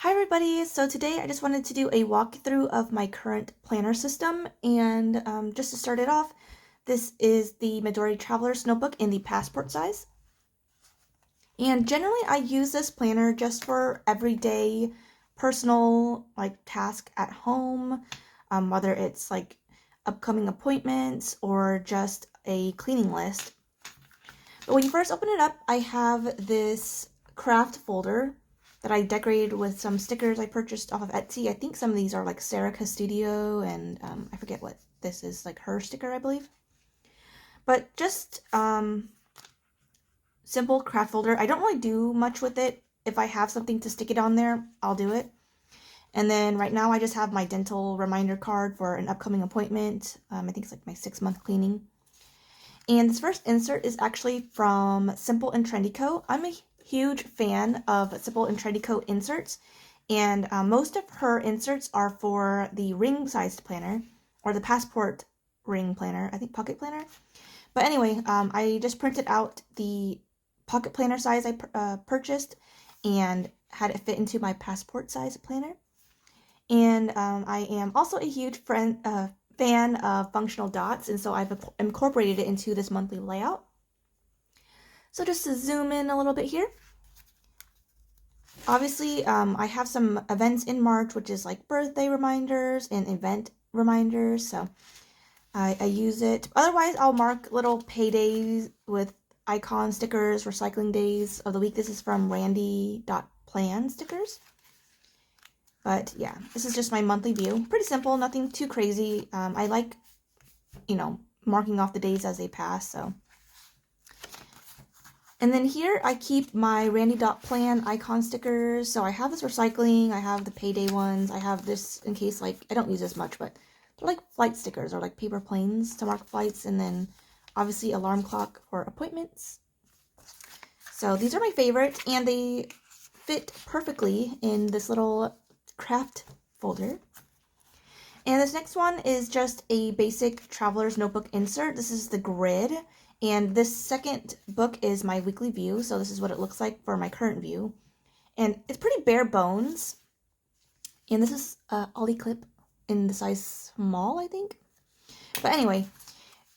Hi everybody! So today I just wanted to do a walkthrough of my current planner system, and just to start it off, this is the Midori Traveler's Notebook in the passport size. And generally I use this planner just for everyday personal task at home, whether it's like upcoming appointments or just a cleaning list. But when you first open it up, I have this craft folder that I decorated with some stickers I purchased off of Etsy. I think some of these are like Sarah Studio, and I forget what this is, like her sticker, I believe. But just simple craft folder. I don't really do much with it. If I have something to stick it on there, I'll do it. And then right now I just have my dental reminder card for an upcoming appointment. I think it's like my 6-month cleaning. And this first insert is actually from SimpleandTrendyCo. I'm a huge fan of SimpleandTrendyCo inserts, and most of her inserts are for the ring-sized planner, or the passport ring planner, I think pocket planner. But anyway, I just printed out the pocket planner size I purchased and had it fit into my passport size planner. And I am also a huge fan of functional dots, and so I've incorporated it into this monthly layout. So just to zoom in a little bit here, obviously I have some events in March, which is like birthday reminders and event reminders, so I use it. Otherwise, I'll mark little paydays with icon stickers, recycling days of the week. This is from RandiDOTplans stickers. But yeah, this is just my monthly view. Pretty simple, nothing too crazy. I like, marking off the days as they pass, so. And then here I keep my RandiDOTplan icon stickers. So I have this recycling, I have the payday ones, I have this in case, I don't use this much, but they're like flight stickers or like paper planes to mark flights, and then obviously alarm clock for appointments. So these are my favorite, and they fit perfectly in this little craft folder. And this next one is just a basic traveler's notebook insert. This is the grid, and this second book is my weekly view, so this is what it looks like for my current view. And it's pretty bare bones, and this is Oliblock in the size small, I think. But anyway,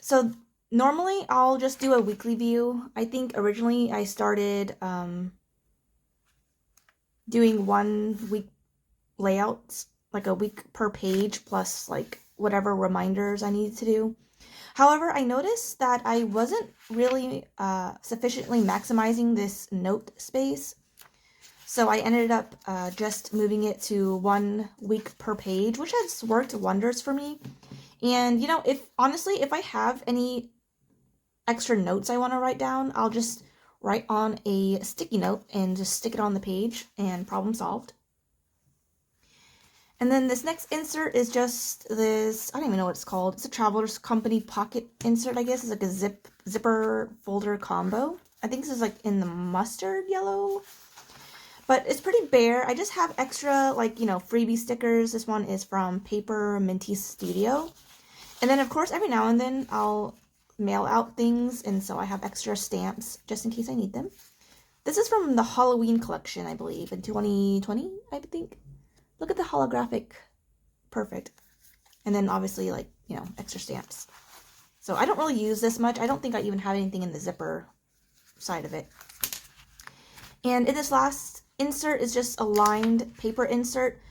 so normally I'll just do a weekly view. I think originally I started doing 1 week layouts, like a week per page, plus like whatever reminders I needed to do. However, I noticed that I wasn't really sufficiently maximizing this note space, so I ended up just moving it to 1 week per page, which has worked wonders for me. And if I have any extra notes I want to write down, I'll just write on a sticky note and just stick it on the page, and problem solved. And then this next insert is just this, I don't even know what it's called. It's a Traveler's Company pocket insert, I guess. It's like a zipper folder combo. I think this is like in the mustard yellow. But it's pretty bare. I just have extra, freebie stickers. This one is from PaperMintyStudio. And then, of course, every now and then I'll mail out things, and so I have extra stamps just in case I need them. This is from the Halloween collection, I believe, in 2020, I think. Look at the holographic. Perfect. And then obviously, extra stamps. So I don't really use this much. I don't think I even have anything in the zipper side of it. And in this last insert is just a lined paper insert.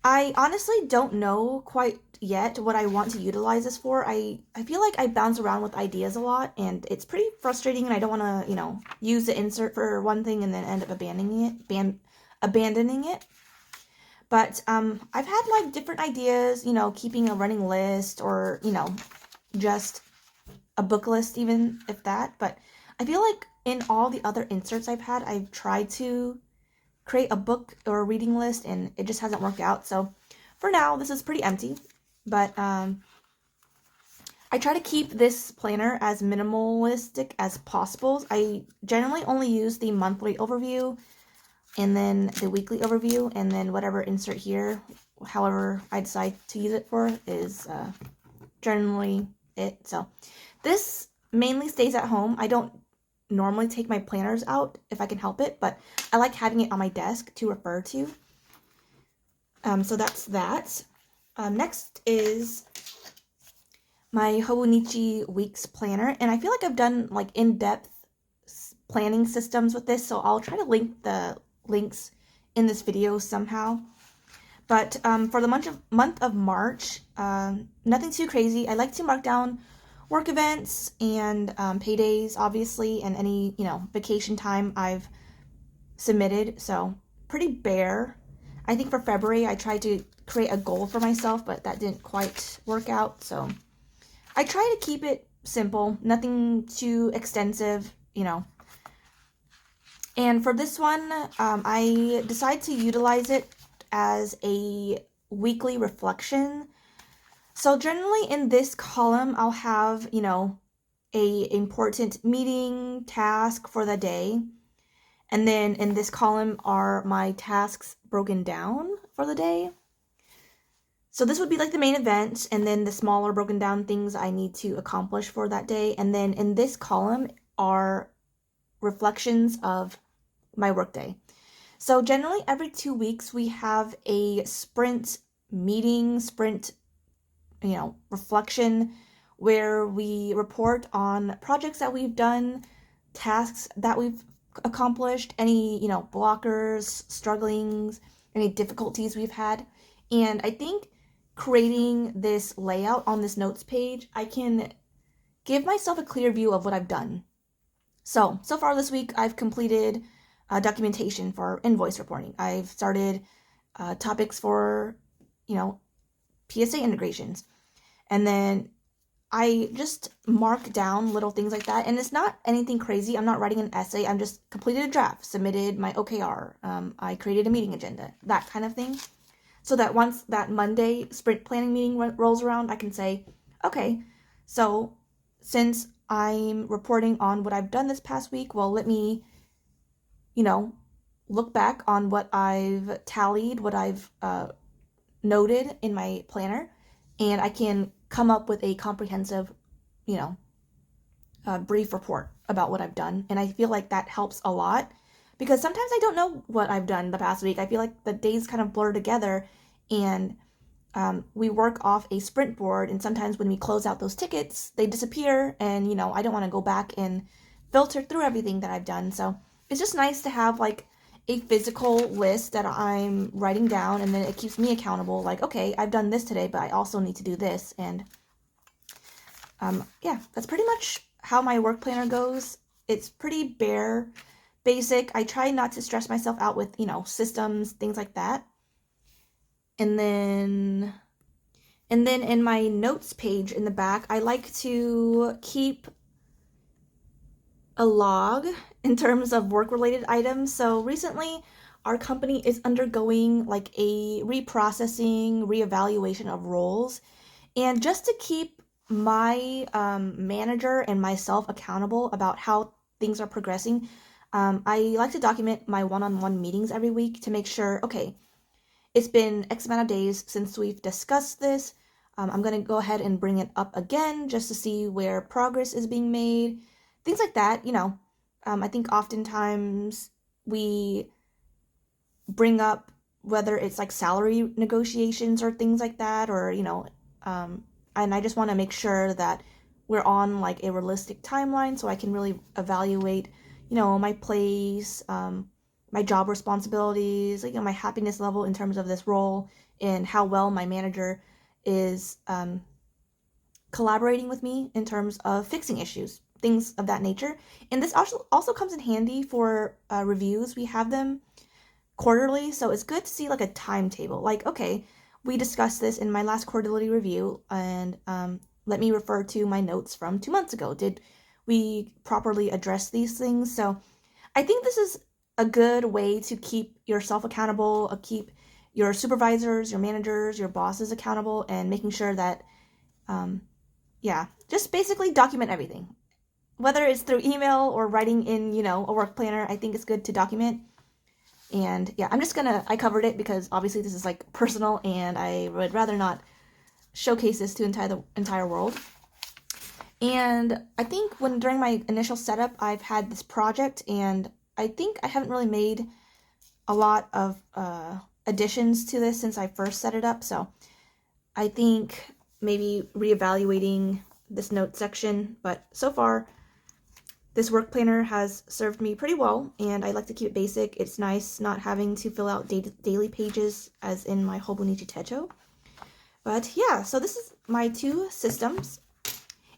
I honestly don't know quite yet what I want to utilize this for. I feel like I bounce around with ideas a lot, and it's pretty frustrating, and I don't want to, use the insert for one thing and then end up abandoning it. But I've had different ideas, keeping a running list, or, just a book list, even if that. But I feel like in all the other inserts I've had, I've tried to create a book or a reading list, and it just hasn't worked out. So for now, this is pretty empty. But I try to keep this planner as minimalistic as possible. I generally only use the monthly overview, and then the weekly overview, and then whatever insert here, however I decide to use it for, is generally it. So this mainly stays at home. I don't normally take my planners out if I can help it, but I like having it on my desk to refer to. So that's that. Next is my Hobonichi Weeks Planner, and I feel like I've done like in-depth planning systems with this, so I'll try to link the links in this video somehow. But for the month of March, nothing too crazy. I like to mark down work events and paydays, obviously, and any, vacation time I've submitted. So pretty bare. I think for February, I tried to create a goal for myself, but that didn't quite work out. So I try to keep it simple, nothing too extensive, And for this one, I decided to utilize it as a weekly reflection. So generally in this column, I'll have, a important meeting task for the day. And then in this column are my tasks broken down for the day. So this would be like the main event, and then the smaller broken down things I need to accomplish for that day. And then in this column are reflections of my workday. So generally every 2 weeks we have a sprint meeting, reflection, where we report on projects that we've done, tasks that we've accomplished, any, blockers, strugglings, any difficulties we've had. And I think creating this layout on this notes page, I can give myself a clear view of what I've done. So far this week, I've completed documentation for invoice reporting. I've started topics for, PSA integrations. And then I just mark down little things like that. And it's not anything crazy. I'm not writing an essay. I'm just completed a draft, submitted my OKR. I created a meeting agenda, that kind of thing. So that once that Monday sprint planning meeting rolls around, I can say, okay, so since I'm reporting on what I've done this past week, well, let me, look back on what I've tallied, what I've noted in my planner, and I can come up with a comprehensive, brief report about what I've done. And I feel like that helps a lot because sometimes I don't know what I've done the past week. I feel like the days kind of blur together, and we work off a sprint board, and sometimes when we close out those tickets, they disappear, and I don't want to go back and filter through everything that I've done. So it's just nice to have like a physical list that I'm writing down, and then it keeps me accountable. Like, okay, I've done this today, but I also need to do this. And yeah, that's pretty much how my work planner goes. It's pretty bare, basic. I try not to stress myself out with, systems, things like that. And then in my notes page in the back, I like to keep a log in terms of work-related items. So recently, our company is undergoing like a reprocessing, reevaluation of roles. And just to keep my manager and myself accountable about how things are progressing, I like to document my one-on-one meetings every week to make sure, okay, it's been X amount of days since we've discussed this. I'm going to go ahead and bring it up again just to see where progress is being made. Things like that, I think oftentimes we bring up whether it's like salary negotiations or things like that, or, and I just want to make sure that we're on like a realistic timeline so I can really evaluate, my place, my job responsibilities, like, my happiness level in terms of this role, and how well my manager is collaborating with me in terms of fixing issues, things of that nature. And this also comes in handy for reviews. We have them quarterly, so it's good to see like a timetable. Like, okay, we discussed this in my last quarterly review, and let me refer to my notes from 2 months ago. Did we properly address these things? So I think this is a good way to keep yourself accountable, keep your supervisors, your managers, your bosses accountable, and making sure that, just basically document everything. Whether it's through email or writing in, a work planner, I think it's good to document. And yeah, I covered it because obviously this is like personal, and I would rather not showcase this to the entire world. And I think during my initial setup, I've had this project, and I think I haven't really made a lot of additions to this since I first set it up, so I think maybe reevaluating this note section, but so far this work planner has served me pretty well, and I like to keep it basic. It's nice not having to fill out daily pages as in my Hobonichi Techo. But yeah, so this is my two systems.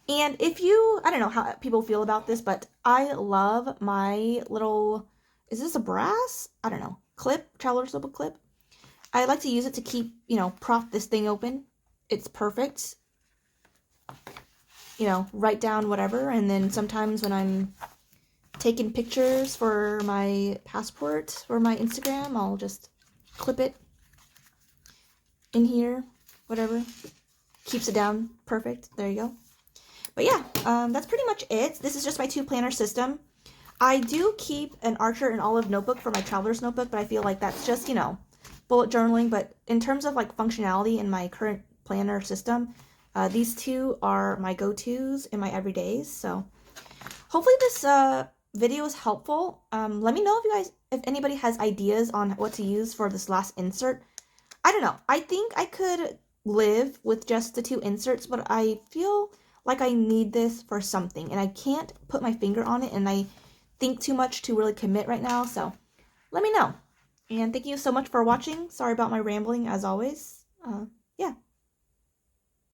And if you, I don't know how people feel about this, but I love my little, is this a brass? I don't know, clip, traveler's notebook clip. I like to use it to keep, prop this thing open. It's perfect. Write down whatever, and then sometimes when I'm taking pictures for my passport or my Instagram, I'll just clip it in here, whatever. Keeps it down. Perfect. There you go. But yeah, that's pretty much it. This is just my two planner system. I do keep an Archer and Olive notebook for my traveler's notebook, but I feel like that's just, bullet journaling. But in terms of like functionality in my current planner system, these two are my go-tos in my everydays. So hopefully this video is helpful. Let me know if anybody has ideas on what to use for this last insert. I don't know. I think I could live with just the two inserts, but I feel like I need this for something, and I can't put my finger on it, and I think too much to really commit right now. So let me know. And thank you so much for watching. Sorry about my rambling as always. Yeah.